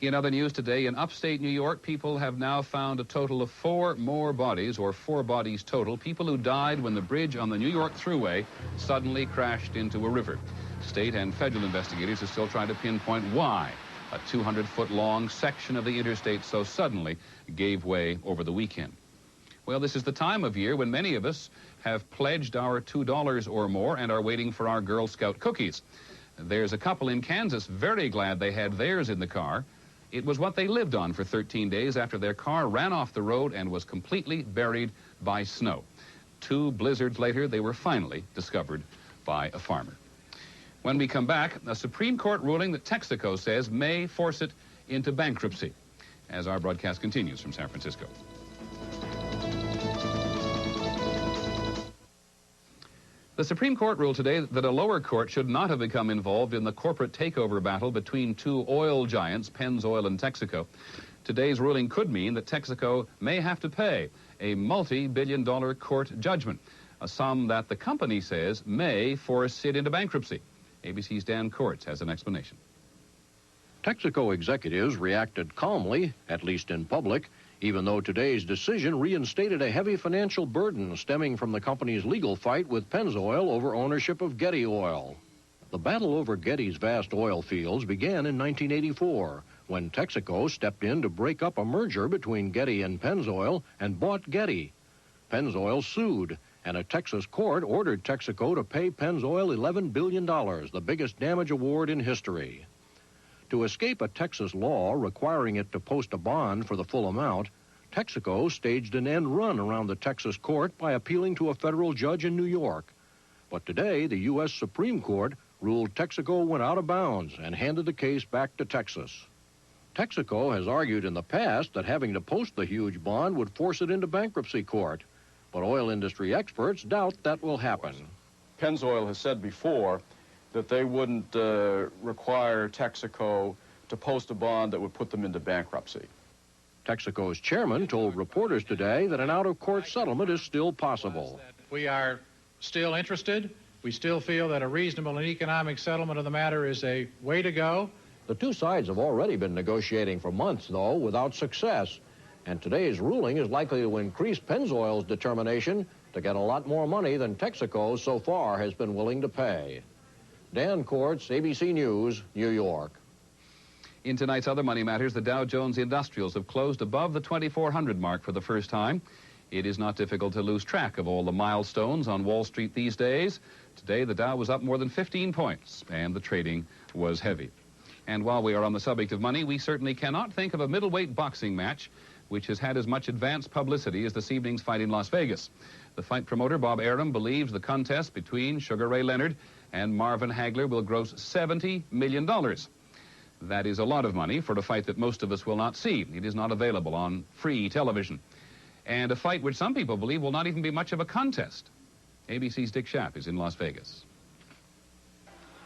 In other news today, in upstate New York, people have now found a total of 4 more bodies, or 4 bodies total, people who died when the bridge on the New York Thruway suddenly crashed into a river. State and federal investigators are still trying to pinpoint why a 200-foot-long section of the interstate so suddenly gave way over the weekend. Well, this is the time of year when many of us have pledged our $2 or more and are waiting for our Girl Scout cookies. There's a couple in Kansas very glad they had theirs in the car. It was what they lived on for 13 days after their car ran off the road and was completely buried by snow. 2 blizzards later, they were finally discovered by a farmer. When we come back, a Supreme Court ruling that Texaco says may force it into bankruptcy, as our broadcast continues from San Francisco. The Supreme Court ruled today that a lower court should not have become involved in the corporate takeover battle between 2 oil giants, Pennzoil and Texaco. Today's ruling could mean that Texaco may have to pay a multi-billion-dollar court judgment, a sum that the company says may force it into bankruptcy. ABC's Dan Kortz has an explanation. Texaco executives reacted calmly, at least in public, even though today's decision reinstated a heavy financial burden stemming from the company's legal fight with Pennzoil over ownership of Getty Oil. The battle over Getty's vast oil fields began in 1984, when Texaco stepped in to break up a merger between Getty and Pennzoil and bought Getty. Pennzoil sued, and a Texas court ordered Texaco to pay Pennzoil $11 billion, the biggest damage award in history. To escape a Texas law requiring it to post a bond for the full amount, Texaco staged an end run around the Texas court by appealing to a federal judge in New York. But today, the U.S. Supreme Court ruled Texaco went out of bounds and handed the case back to Texas. Texaco has argued in the past that having to post the huge bond would force it into bankruptcy court, but oil industry experts doubt that will happen. Pennzoil has said before that they wouldn't require Texaco to post a bond that would put them into bankruptcy. Texaco's chairman told reporters today that an out-of-court settlement is still possible. We are still interested. We still feel that a reasonable and economic settlement of the matter is a way to go. The 2 sides have already been negotiating for months, though, without success. And today's ruling is likely to increase Pennzoil's determination to get a lot more money than Texaco so far has been willing to pay. Dan Kortz, ABC News, New York. In tonight's other money matters, the Dow Jones Industrials have closed above the 2,400 mark for the first time. It is not difficult to lose track of all the milestones on Wall Street these days. Today, the Dow was up more than 15 points, and the trading was heavy. And while we are on the subject of money, we certainly cannot think of a middleweight boxing match which has had as much advanced publicity as this evening's fight in Las Vegas. The fight promoter, Bob Arum, believes the contest between Sugar Ray Leonard and Marvin Hagler will gross $70 million. That is a lot of money for a fight that most of us will not see. It is not available on free television. And a fight which some people believe will not even be much of a contest. ABC's Dick Schaap is in Las Vegas.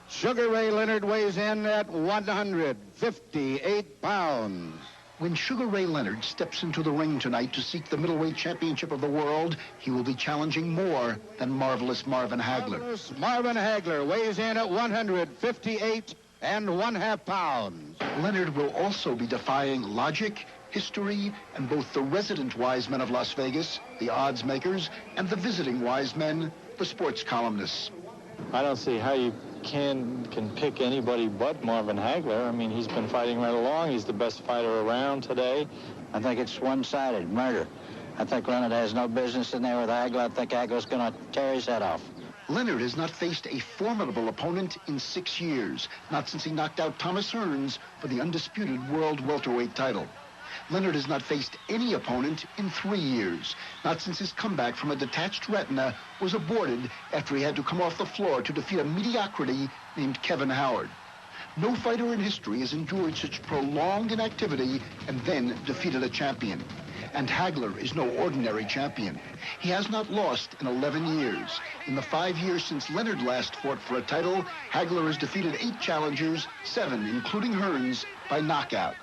Sugar Ray Leonard weighs in at 158 pounds. When Sugar Ray Leonard steps into the ring tonight to seek the middleweight championship of the world, he will be challenging more than Marvelous Marvin Hagler. Marvelous Marvin Hagler weighs in at 158 1/2 pounds. Leonard will also be defying logic, history, and both the resident wise men of Las Vegas, the odds makers, and the visiting wise men, the sports columnists. I don't see how you can pick anybody but Marvin Hagler. I mean, he's been fighting right along. He's the best fighter around today. I think it's one-sided, murder. I think Leonard has no business in there with Hagler. I think Hagler's going to tear his head off. Leonard has not faced a formidable opponent in 6 years, not since he knocked out Thomas Hearns for the undisputed world welterweight title. Leonard has not faced any opponent in 3 years, not since his comeback from a detached retina was aborted after he had to come off the floor to defeat a mediocrity named Kevin Howard. No fighter in history has endured such prolonged inactivity and then defeated a champion. And Hagler is no ordinary champion. He has not lost in 11 years. In the 5 years since Leonard last fought for a title, Hagler has defeated 8 challengers, 7, including Hearns, by knockout.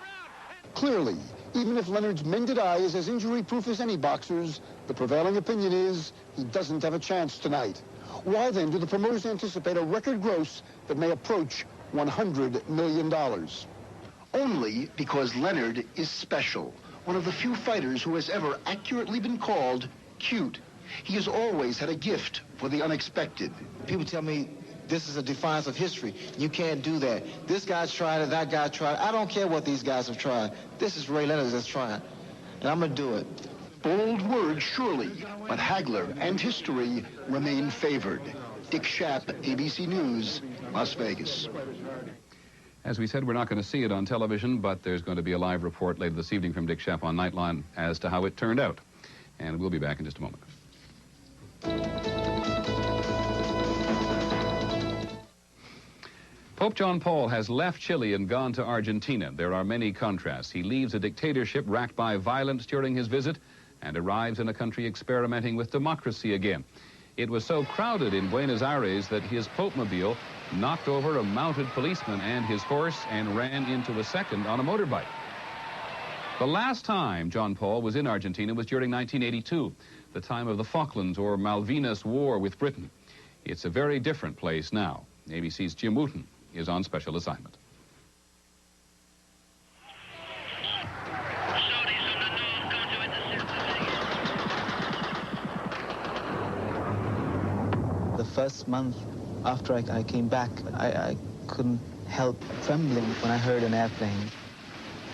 Clearly, even if Leonard's mended eye is as injury-proof as any boxer's, the prevailing opinion is he doesn't have a chance tonight. Why then do the promoters anticipate a record gross that may approach $100 million? only because Leonard is special. One of the few fighters who has ever accurately been called cute. He has always had a gift for the unexpected. People tell me this is a defiance of history. You can't do that. This guy's tried it, that guy tried it. I don't care what these guys have tried. This is Ray Leonard that's trying, and I'm going to do it. Bold words, surely, but Hagler and history remain favored. Dick Schaap, ABC News, Las Vegas. As we said, we're not going to see it on television, but there's going to be a live report later this evening from Dick Schaap on Nightline as to how it turned out. And we'll be back in just a moment. Pope John Paul has left Chile and gone to Argentina. There are many contrasts. He leaves a dictatorship racked by violence during his visit and arrives in a country experimenting with democracy again. It was so crowded in Buenos Aires that his Pope-mobile knocked over a mounted policeman and his horse and ran into a second on a motorbike. The last time John Paul was in Argentina was during 1982, the time of the Falklands or Malvinas War with Britain. It's a very different place now. ABC's Jim Wooten is on special assignment. The first month after I came back, I couldn't help trembling when I heard an airplane.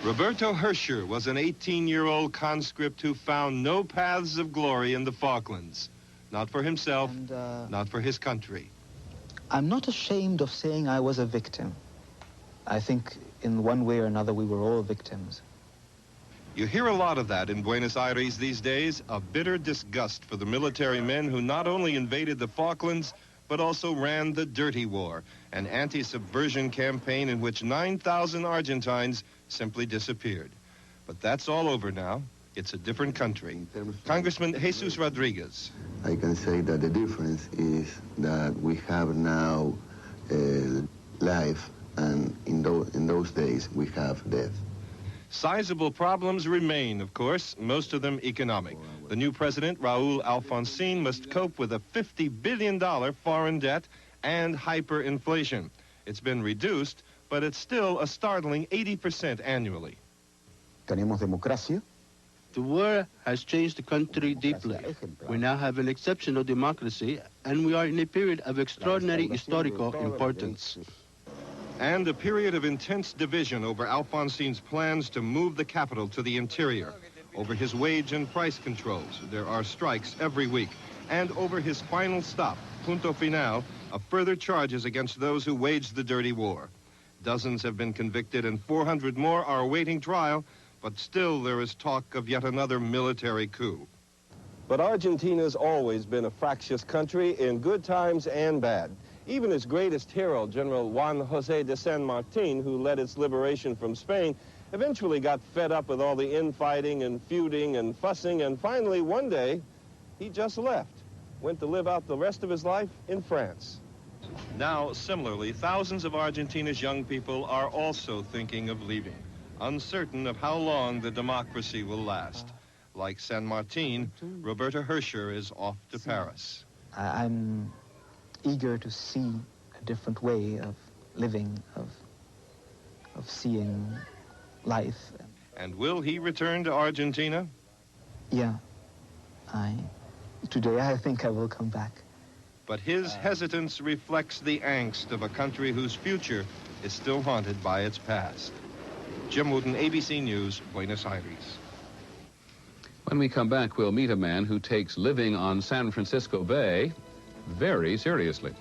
Roberto Herscher was an 18-year-old conscript who found no paths of glory in the Falklands. Not for himself, not for his country. I'm not ashamed of saying I was a victim. I think in one way or another we were all victims. You hear a lot of that in Buenos Aires these days, a bitter disgust for the military men who not only invaded the Falklands, but also ran the Dirty War, an anti-subversion campaign in which 9,000 Argentines simply disappeared. But that's all over now. It's a different country. Congressman Jesus Rodriguez. I can say that the difference is that we have now life, and in those days we have death. Sizable problems remain, of course, most of them economic. The new president, Raul Alfonsín, must cope with a $50 billion foreign debt and hyperinflation. It's been reduced, but it's still a startling 80% annually. Tenemos democracia. The war has changed the country deeply. We now have an exceptional democracy, and we are in a period of extraordinary historical importance. And a period of intense division over Alfonsín's plans to move the capital to the interior, over his wage and price controls. There are strikes every week. And over his final stop, punto final, of further charges against those who waged the dirty war. Dozens have been convicted and 400 more are awaiting trial, but still there is talk of yet another military coup. But Argentina's always been a fractious country in good times and bad. Even its greatest hero, General Juan José de San Martín, who led its liberation from Spain, eventually got fed up with all the infighting and feuding and fussing, and finally, one day, he just left, went to live out the rest of his life in France. Now, similarly, thousands of Argentina's young people are also thinking of leaving, uncertain of how long the democracy will last. Like San Martín, Roberto Herscher is off to Paris. I'm eager to see a different way of living, of seeing life. And will he return to Argentina? Yeah. Today I think I will come back. But his hesitance reflects the angst of a country whose future is still haunted by its past. Jim Wooten, ABC News, Buenos Aires. When we come back, we'll meet a man who takes living on San Francisco Bay very seriously.